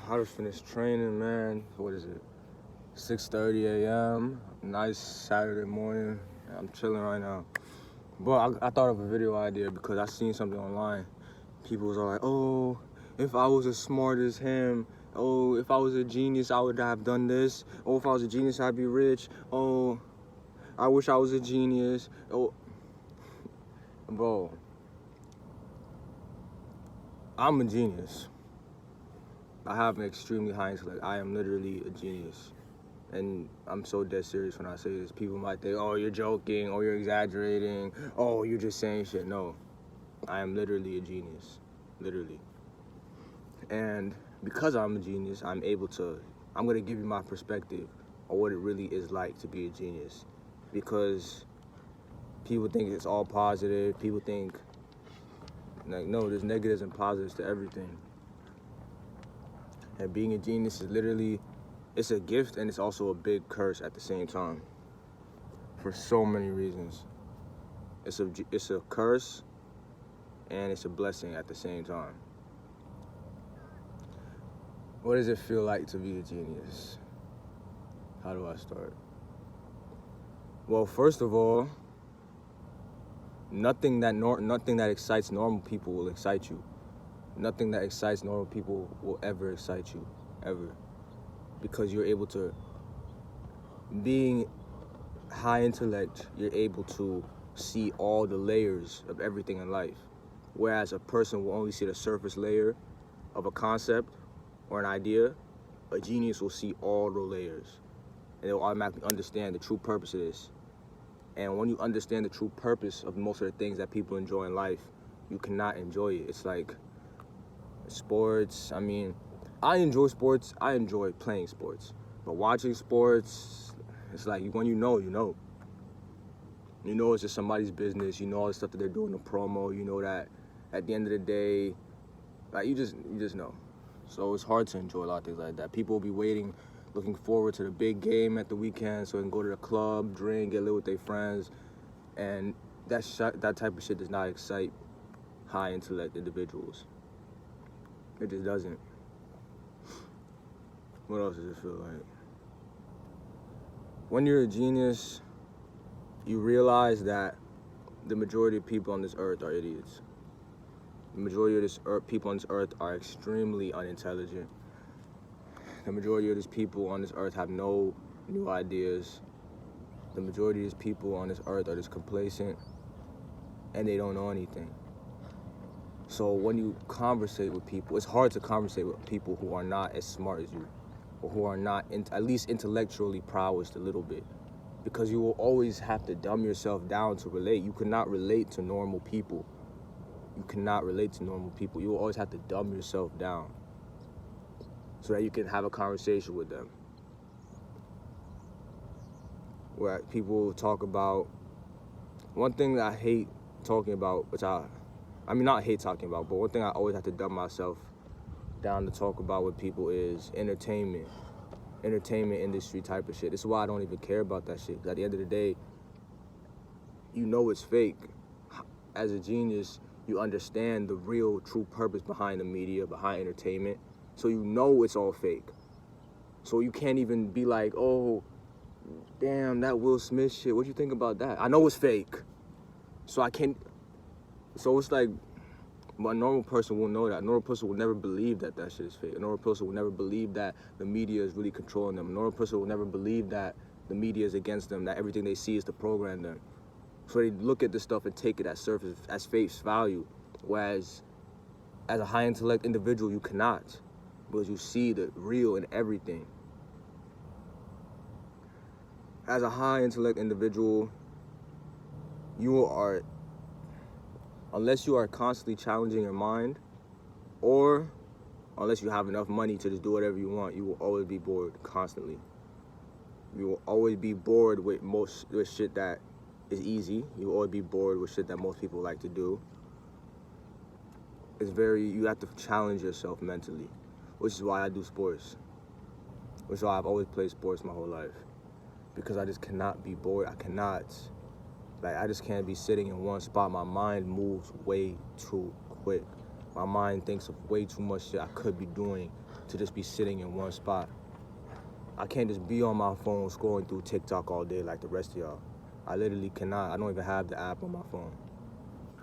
I just finished training, man. What is it? 6:30 a.m. Nice Saturday morning. I'm chilling right now. But I thought of a video idea because I seen something online. People was all like, oh, if I was as smart as him, oh, if I was a genius, I would have done this. Oh, if I was a genius, I'd be rich. Oh, I wish I was a genius. Oh, bro, I'm a genius. I have an extremely high intellect. I am literally a genius. And I'm so dead serious when I say this. People might think, oh, you're joking, or you're exaggerating, oh, you're just saying shit. No, I am literally a genius, literally. And because I'm a genius, I'm gonna give you my perspective on what it really is like to be a genius. Because people think it's all positive. People think, like, no, there's negatives and positives to everything. And being a genius is literally, it's a gift and it's also a big curse at the same time. For so many reasons. It's a curse and it's a blessing at the same time. What does it feel like to be a genius? How do I start? Well, first of all, nothing that excites normal people will excite you. Nothing that excites normal people will ever excite you, ever. Because you're able to, being high intellect, you're able to see all the layers of everything in life. Whereas a person will only see the surface layer of a concept or an idea, a genius will see all the layers. And they'll automatically understand the true purpose of this. And when you understand the true purpose of most of the things that people enjoy in life, you cannot enjoy it. It's like sports. I mean, I enjoy sports. I enjoy playing sports. But watching sports, it's like when you know, you know. You know it's just somebody's business. You know all the stuff that they're doing, the promo. You know that at the end of the day, like you just know. So it's hard to enjoy a lot of things like that. People will be waiting, looking forward to the big game at the weekend so they can go to the club, drink, get lit with their friends. And that type of shit does not excite high intellect individuals. It just doesn't. What else does it feel like? When you're a genius, you realize that the majority of people on this earth are idiots. The majority of people on this earth are extremely unintelligent. The majority of these people on this earth have no new ideas. The majority of these people on this earth are just complacent and they don't know anything. So when you conversate with people, it's hard to conversate with people who are not as smart as you, or who are not, at least intellectually prowessed a little bit. Because you will always have to dumb yourself down to relate. You cannot relate to normal people. You cannot relate to normal people. You will always have to dumb yourself down so that you can have a conversation with them. Where people will talk about, one thing that I hate talking about, which not hate talking about, but one thing I always have to dumb myself down to talk about with people is entertainment industry type of shit. This is why I don't even care about that shit. 'Cause at the end of the day, you know it's fake. As a genius, you understand the real true purpose behind the media, behind entertainment. So you know it's all fake. So you can't even be like, oh, damn, that Will Smith shit, what you think about that? I know it's fake. So it's like, but a normal person will know that. A normal person will never believe that shit is fake. A normal person will never believe that the media is really controlling them. A normal person will never believe that the media is against them, that everything they see is to program them. So they look at this stuff and take it as face value. Whereas, as a high intellect individual, you cannot. Because you see the real in everything. As a high intellect individual, unless you are constantly challenging your mind, or unless you have enough money to just do whatever you want, you will always be bored constantly. You will always be bored with shit that is easy. You will always be bored with shit that most people like to do. You have to challenge yourself mentally, which is why I do sports. Which is why I've always played sports my whole life. Because I just cannot be bored. I just can't be sitting in one spot. My mind moves way too quick. My mind thinks of way too much shit I could be doing to just be sitting in one spot. I can't just be on my phone scrolling through TikTok all day like the rest of y'all. I literally cannot. I don't even have the app on my phone.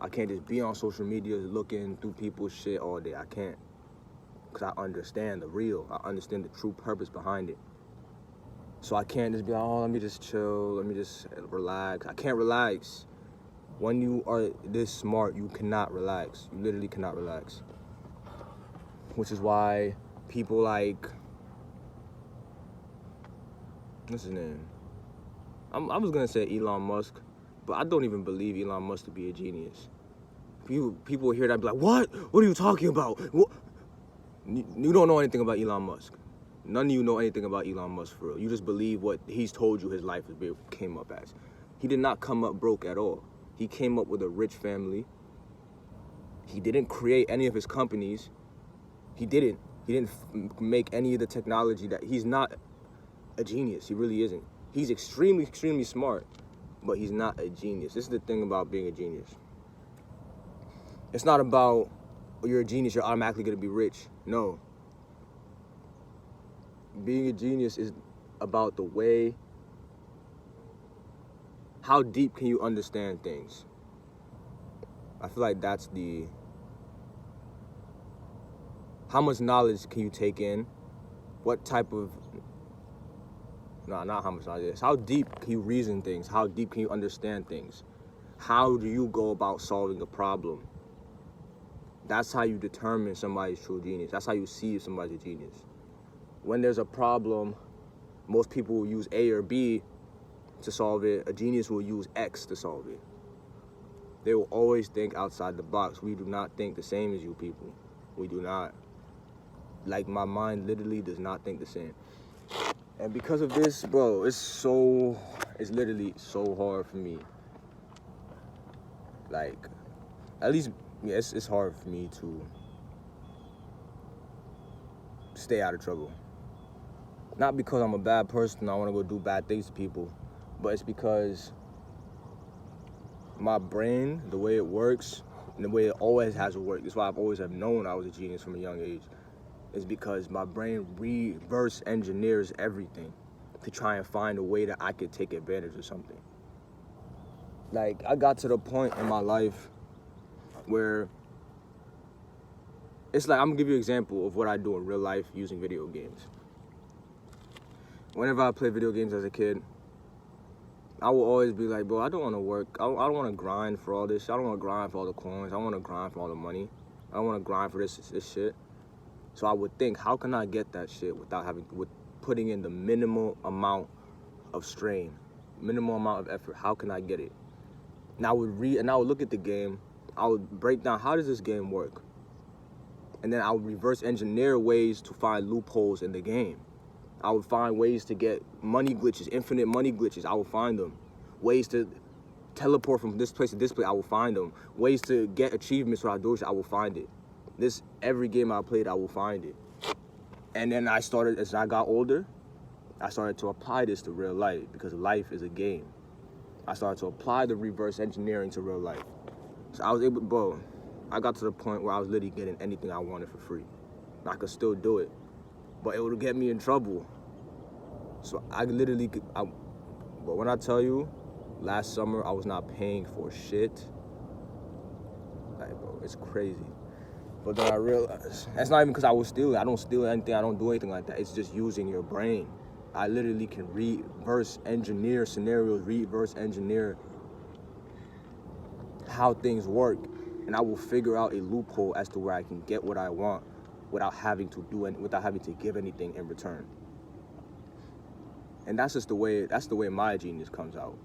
I can't just be on social media looking through people's shit all day. I can't. Because I understand the real. I understand the true purpose behind it. So I can't just be like, oh, let me just chill. Let me just relax. I can't relax. When you are this smart, you cannot relax. You literally cannot relax. Which is why people like, what's his name? I was gonna say Elon Musk, but I don't even believe Elon Musk to be a genius. People hear that and be like, what? What are you talking about? What? You don't know anything about Elon Musk. None of you know anything about Elon Musk for real. You just believe what he's told you his life came up as. He did not come up broke at all. He came up with a rich family. He didn't create any of his companies. He didn't make any of the technology that, he's not a genius. He really isn't. He's extremely, extremely smart, but he's not a genius. This is the thing about being a genius. It's not about, oh, you're a genius, you're automatically gonna be rich. No. Being a genius is about the way, how deep can you understand things? I feel like that's how much knowledge can you take in? What type of, not how much knowledge, how deep can you reason things? How deep can you understand things? How do you go about solving a problem? That's how you determine somebody's true genius. That's how you see if somebody's a genius. When there's a problem, most people will use A or B to solve it. A genius will use X to solve it. They will always think outside the box. We do not think the same as you people. We do not. Like, my mind literally does not think the same. And because of this, bro, it's literally so hard for me. Like, at least, yeah, it's hard for me to stay out of trouble. Not because I'm a bad person, I want to go do bad things to people, but it's because my brain, the way it works, and the way it always has worked, that's why I've always have known I was a genius from a young age, is because my brain reverse engineers everything to try and find a way that I could take advantage of something. Like, I got to the point in my life where it's like, I'm gonna give you an example of what I do in real life using video games. Whenever I played video games as a kid, I will always be like, bro, I don't want to work. I don't want to grind for all this shit. I don't want to grind for all the coins. I don't want to grind for all the money. I don't want to grind for this shit. So I would think, how can I get that shit with putting in the minimal amount of strain, minimal amount of effort? How can I get it? And I would look at the game. I would break down, how does this game work? And then I would reverse engineer ways to find loopholes in the game. I would find ways to get money glitches, infinite money glitches. I would find them. Ways to teleport from this place to this place. I will find them. Ways to get achievements for outdoors. I will find it. Every game I played, I will find it. And then as I got older, I started to apply this to real life, because life is a game. I started to apply the reverse engineering to real life. So I was able, bro, I got to the point where I was literally getting anything I wanted for free. And I could still do it, but it would get me in trouble. So but when I tell you, last summer I was not paying for shit. Like, bro, it's crazy. But then I realized, that's not even because I was stealing. I don't steal anything, I don't do anything like that. It's just using your brain. I literally can reverse engineer scenarios, reverse engineer how things work, and I will figure out a loophole as to where I can get what I want without having to give anything in return. And that's the way my genius comes out.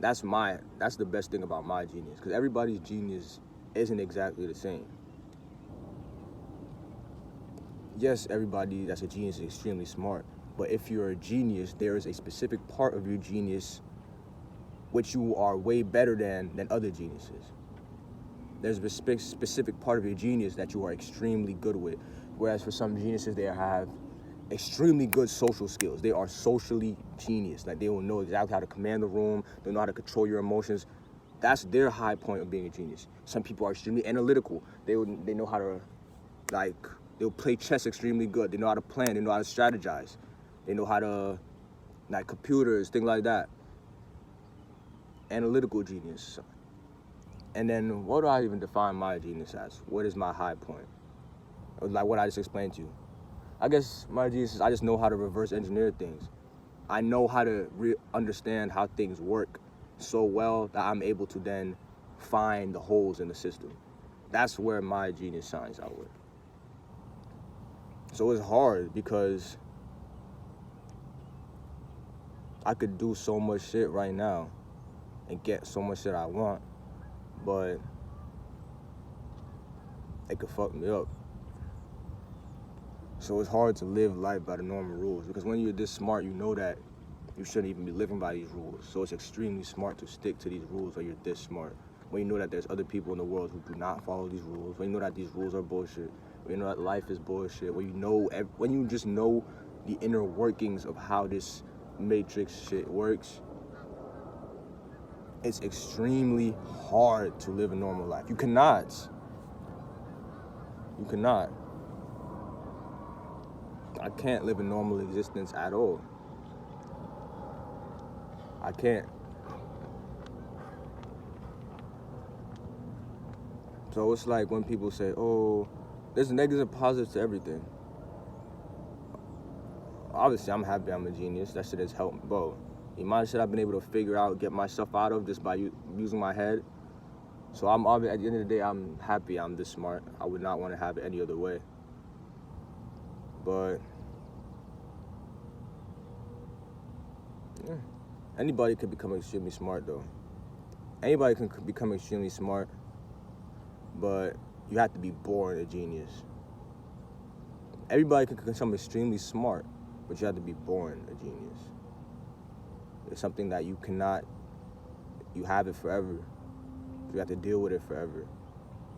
That's the best thing about my genius, because everybody's genius isn't exactly the same. Yes, everybody that's a genius is extremely smart, but if you're a genius, there is a specific part of your genius which you are way better than other geniuses. There's a specific part of your genius that you are extremely good with, whereas for some geniuses, they have extremely good social skills. They are socially genius. Like, they will know exactly how to command the room. They know how to control your emotions. That's their high point of being a genius. Some people are extremely analytical. They know how to, like, They'll play chess extremely good. They know how to plan. They know how to strategize. They know how to, like computers, things like that. Analytical genius. And then what do I even define my genius as? What is my high point? Like what I just explained to you. I guess my genius is I just know how to reverse engineer things. I know how to understand how things work so well that I'm able to then find the holes in the system. That's where my genius shines out with. So it's hard because I could do so much shit right now and get so much shit I want, but it could fuck me up. So it's hard to live life by the normal rules, because when you're this smart, you know that you shouldn't even be living by these rules. So it's extremely smart to stick to these rules when you're this smart. When you know that there's other people in the world who do not follow these rules, when you know that these rules are bullshit, when you know that life is bullshit, when you just know the inner workings of how this matrix shit works, it's extremely hard to live a normal life. You cannot. I can't live a normal existence at all. I can't. So it's like when people say, oh, there's negatives and positives to everything. Obviously, I'm happy I'm a genius. That shit has helped, bro. The amount of shit I've been able to figure out, get myself out of just by using my head. So I'm obviously, at the end of the day, I'm happy I'm this smart. I would not want to have it any other way. But yeah, anybody could become extremely smart, though. Anybody can become extremely smart, but you have to be born a genius. Everybody can become extremely smart, but you have to be born a genius. It's something that you cannot, you have it forever. You have to deal with it forever.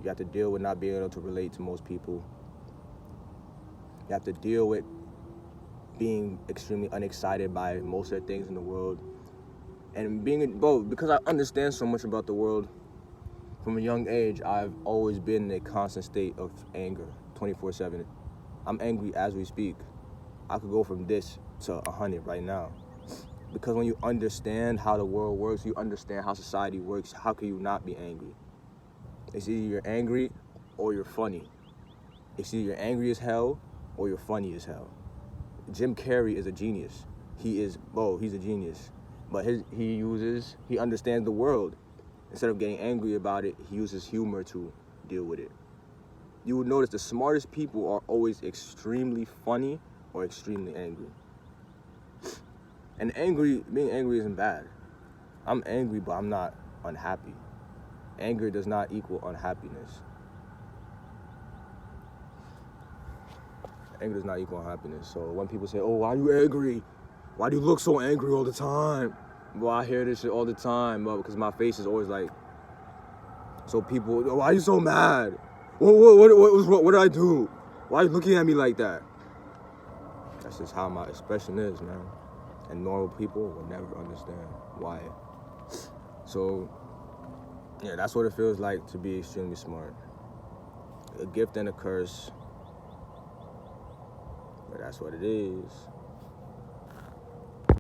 You have to deal with not being able to relate to most people. You have to deal with being extremely unexcited by most of the things in the world. And because I understand so much about the world, from a young age, I've always been in a constant state of anger, 24/7. I'm angry as we speak. I could go from this to 100 right now. Because when you understand how the world works, you understand how society works, how can you not be angry? It's either you're angry or you're funny. It's either you're angry as hell or you're funny as hell. Jim Carrey is a genius. He's a genius. But he understands the world. Instead of getting angry about it, he uses humor to deal with it. You would notice the smartest people are always extremely funny or extremely angry. And being angry isn't bad. I'm angry, but I'm not unhappy. Anger does not equal unhappiness. Anger does not equal unhappiness. So when people say, oh, why are you angry? Why do you look so angry all the time? Well, I hear this shit all the time, because my face is always like, so people, why are you so mad? What did I do? Why are you looking at me like that? That's just how my expression is, man. And normal people will never understand why. So, yeah, that's what it feels like to be extremely smart. A gift and a curse. But that's what it is.